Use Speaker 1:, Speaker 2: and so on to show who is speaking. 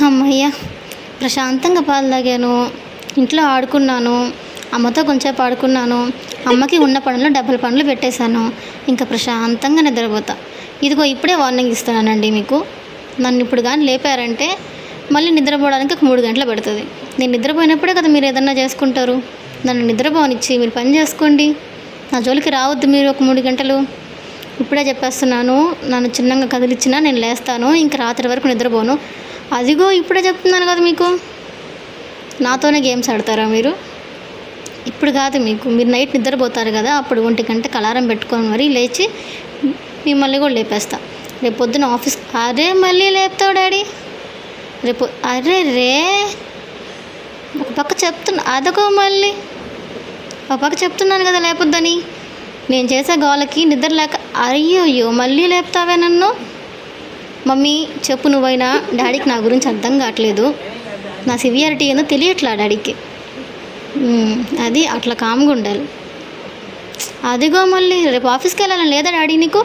Speaker 1: అమ్మయ్య! ప్రశాంతంగా పాలు తాగాను, ఇంట్లో ఆడుకున్నాను, అమ్మతో కొంచెంసేపు ఆడుకున్నాను, అమ్మకి ఉన్న పనులు డబుల్ పనులు పెట్టేశాను. ఇంకా ప్రశాంతంగా నిద్రపోతా. ఇదిగో ఇప్పుడే వార్నింగ్ ఇస్తున్నానండి మీకు. నన్ను ఇప్పుడు కానీ లేపారంటే మళ్ళీ నిద్రపోవడానికి ఒక 3 గంటలు పడుతుంది. నేను నిద్రపోయినప్పుడే కదా మీరు ఏదన్నా చేసుకుంటారు. నన్ను నిద్రపోనిచ్చి మీరు పని చేసుకోండి. నా జోలికి రావద్దు మీరు ఒక 3 గంటలు. ఇప్పుడే చెప్పేస్తున్నాను, నన్ను చిన్నగా కదిలిచ్చినా నేను లేస్తాను, ఇంక రాత్రి వరకు నిద్రపోను. అదిగో ఇప్పుడే చెప్తున్నాను కదా మీకు. నాతోనే గేమ్స్ ఆడతారా మీరు? ఇప్పుడు కాదు మీకు, మీరు నైట్ నిద్రపోతారు కదా, అప్పుడు 1 గంటకి అలారం పెట్టుకొని మరీ లేచి మిమ్మల్ని కూడా లేపేస్తా. రేపు పొద్దున ఆఫీస్. అరే మళ్ళీ లేపుతావు డాడీ రేపు. అరే రే, ఒక పక్క చెప్తున్నా, అదొక మళ్ళీ ఒక పక్క చెప్తున్నాను కదా లేపొద్దని. నేను చేసే గోలకి నిద్ర లేక అయ్యోయ్యో మళ్ళీ లేపుతావే నన్ను. మమ్మీ చెప్పు నువ్వైనా, డాడీకి నా గురించి అర్థం కావట్లేదు, నా సివియారిటీ ఏందో తెలియట్లా డాడీకి. అది అట్లా కామ్గా ఉండాలి. అదిగో మళ్ళీ రేపు ఆఫీస్కి వెళ్ళాలని లేదా డాడీ నీకు?